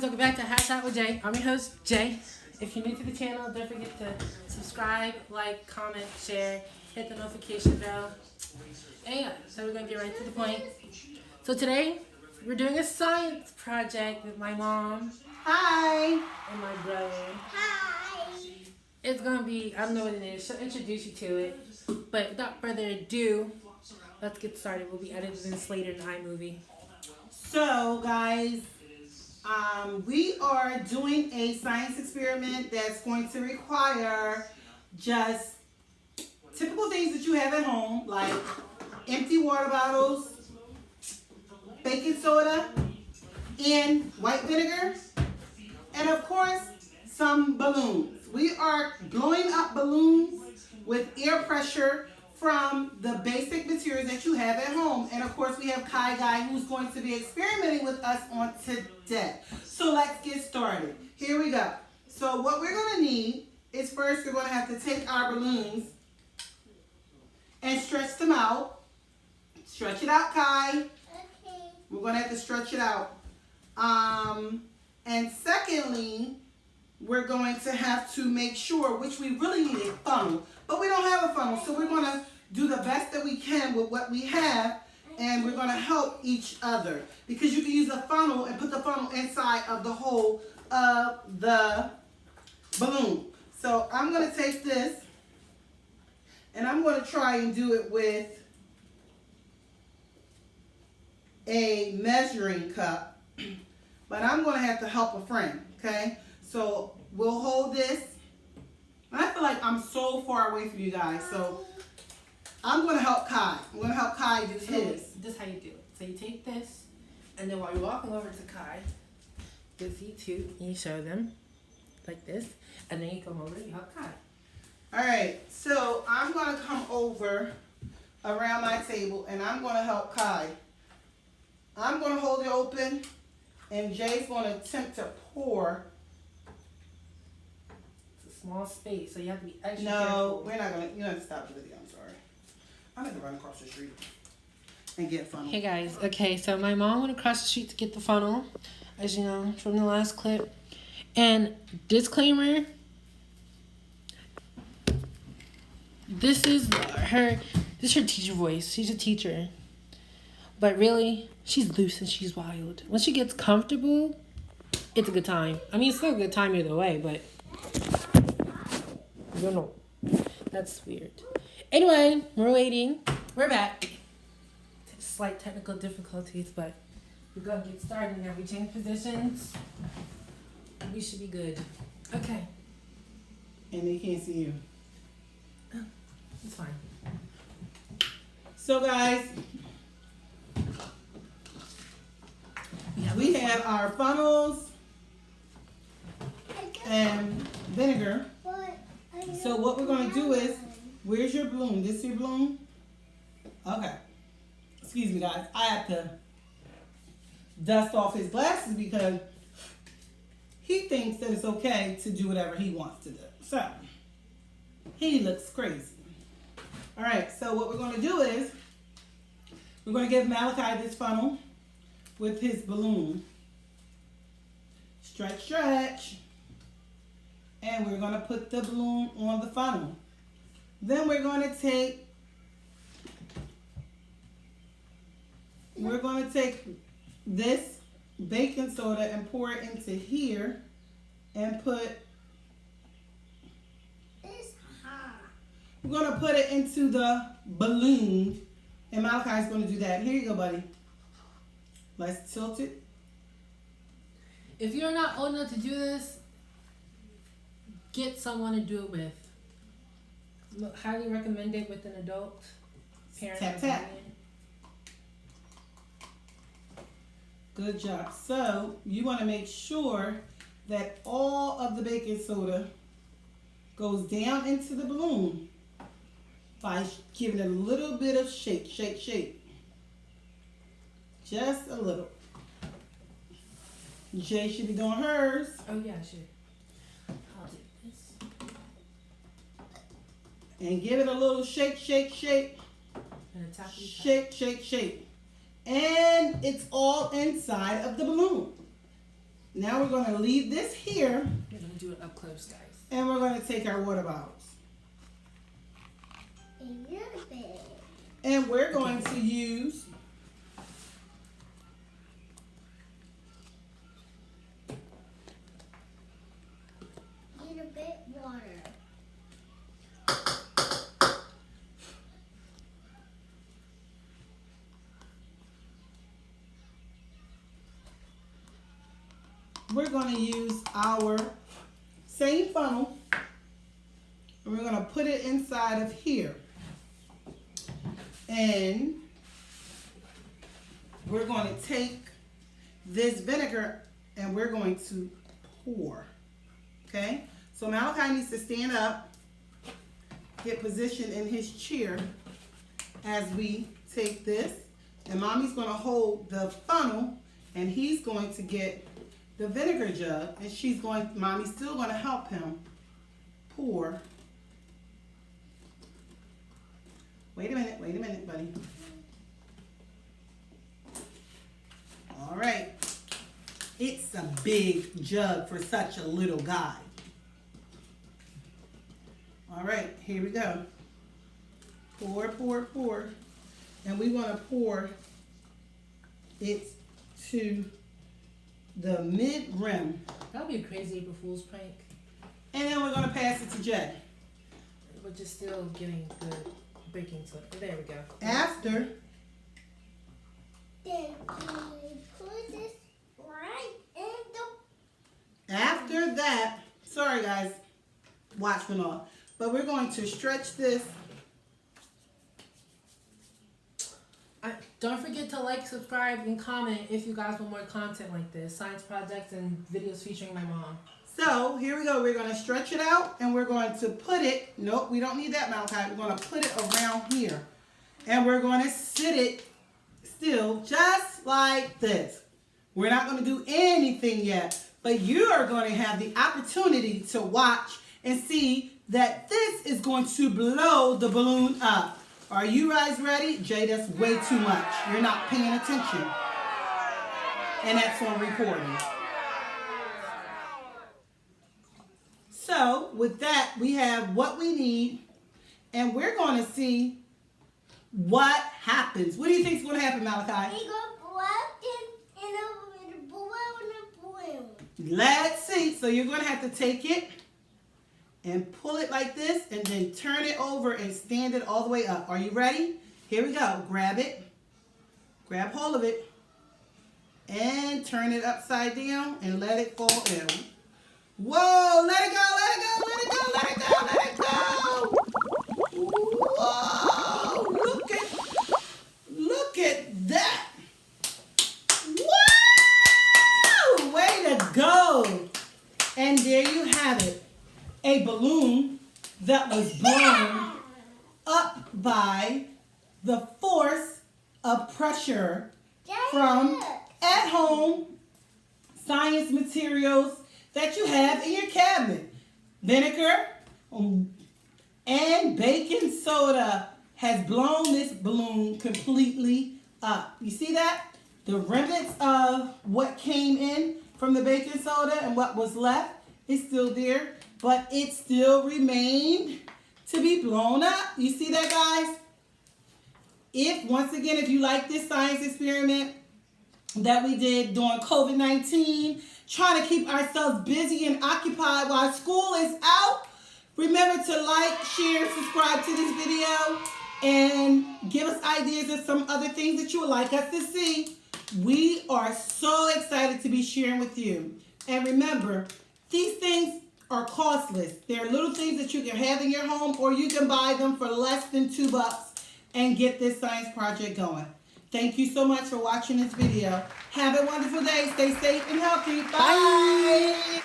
welcome back to Hash Out with Jay. I'm your host, Jay. If you're new to the channel, don't forget to subscribe, like, comment, share, hit the notification bell. And yeah, so we're going to get right to the point. So today, we're doing a science project with my mom. Hi. And my brother. Hi. It's going to be, I don't know what it is, she'll introduce you to it. But without further ado, let's get started. We'll be editing this later in iMovie. So, guys, we are doing a science experiment that's going to require just typical things that you have at home, like empty water bottles, baking soda, and white vinegar, and of course, some balloons. We are blowing up balloons with air pressure from the basic materials that you have at home. And of course, we have Kai Guy, who's going to be experimenting with us on today. So let's get started. Here we go. So what we're going to need is first we're going to have to take our balloons and stretch them out. Stretch it out, Kai. Okay. We're going to have to stretch it out. And secondly, we're going to have to make sure, which we really need a funnel, but we don't have a funnel, so we're going to do the best that we can with what we have, and we're going to help each other, because you can use a funnel and put the funnel inside of the hole of the balloon. So I'm going to take this, and I'm going to try and do it with a measuring cup, but I'm going to have to help a friend, okay? So we'll hold this. I feel like I'm so far away from you guys, so I'm going to help Kai. I'm going to help Kai do his. This is how you do it. So you take this, and then while you're walking over to Kai, you'll see two, and you show them like this, and then you come over and you help Kai. All right, so I'm going to come over around my table, and I'm going to help Kai. I'm going to hold it open, and Jay's going to attempt to pour. It's a small space, so you have to be extra No, careful. we're not going to. You have to stop the video. I'm sorry. I'm going to run across the street and get a funnel. Hey guys, okay, so my mom went across the street to get the funnel, as you know from the last clip. And disclaimer, this is her teacher voice. She's a teacher. But really, she's loose and she's wild. When she gets comfortable, it's a good time. I mean, it's still a good time either way, but I don't know. That's weird. Anyway, we're waiting. We're back. Slight technical difficulties, but we're going to get started now. We change positions. We should be good. Okay. And they can't see you. Oh, it's fine. So, guys, we have our funnels and vinegar. So what we're going to do is, where's your balloon? This your balloon? Okay. Excuse me, guys. I have to dust off his glasses because he thinks that it's okay to do whatever he wants to do. So, he looks crazy. All right, so what we're going to do is, we're going to give Malachi this funnel with his balloon. Stretch, stretch. And we're going to put the balloon on the funnel. Then we're going to take this baking soda and pour it into here and put, we're going to put it into the balloon, and Malachi's going to do that. Here you go, buddy. Let's tilt it. If you're not old enough to do this, get someone to do it with. Highly recommend it with an adult parent. Tap, tap. Good job. So you want to make sure that all of the baking soda goes down into the balloon by giving it a little bit of shake, shake, shake. Just a little. Jay should be doing hers. Oh yeah, I should. I'll do this. And give it a little shake, shake, shake. And a tappy tap. Shake, shake, shake. And it's all inside of the balloon. Now we're going to leave this here. We're going to do it up close, guys. And we're going to take our water bottles. And we're going to use a bit water. we're going to use our same funnel and we're going to put it inside of here. And we're going to take this vinegar and we're going to pour. Okay? So Malachi needs to stand up, get positioned in his chair as we take this. And Mommy's going to hold the funnel and he's going to get the vinegar jug and Mommy's still going to help him pour. Wait a minute, buddy. All right. It's a big jug for such a little guy. All right, here we go. Pour, pour, pour. And we want to pour it to the mid-rim. That would be a crazy April Fool's prank. And then we're going to pass it to Jay. We're just still getting the baking soda. There we go. After, Then we put this right in the... after that, sorry guys, watch went off. But we're going to stretch this. Don't forget to like, subscribe, and comment if you guys want more content like this. Science projects and videos featuring my mom. So here we go. We're going to stretch it out and we're going to put it, nope, we don't need that Malachi. We're going to put it around here. And we're going to sit it still just like this. We're not going to do anything yet, but you are going to have the opportunity to watch and see that this is going to blow the balloon up. Are you guys ready? Jay, that's way too much. You're not paying attention. And that's on recording. So with that, we have what we need, and we're going to see what happens. What do you think is going to happen, Malachi? We go black in a balloon. Let's see. So you're going to have to take it and pull it like this, and then turn it over and stand it all the way up. Are you ready? Here we go. Grab it. Grab hold of it. And turn it upside down and let it fall in. Whoa! Let it go! Let it go! Let it go! Let it go! Let it go! Whoa! Look at that! Whoa! Way to go! And there you have it. A balloon that was blown up by the force of pressure from at-home science materials that you have in your cabinet. Vinegar and baking soda has blown this balloon completely up. You see that? The remnants of what came in from the baking soda and what was left is still there, but it still remained to be blown up. You see that, guys? Once again, if you like this science experiment that we did during COVID-19, trying to keep ourselves busy and occupied while school is out, remember to like, share, subscribe to this video, and give us ideas of some other things that you would like us to see. We are so excited to be sharing with you. And remember, these things are costless. They're little things that you can have in your home, or you can buy them for less than $2 and get this science project going. Thank you so much for watching this video. Have a wonderful day. Stay safe and healthy. Bye.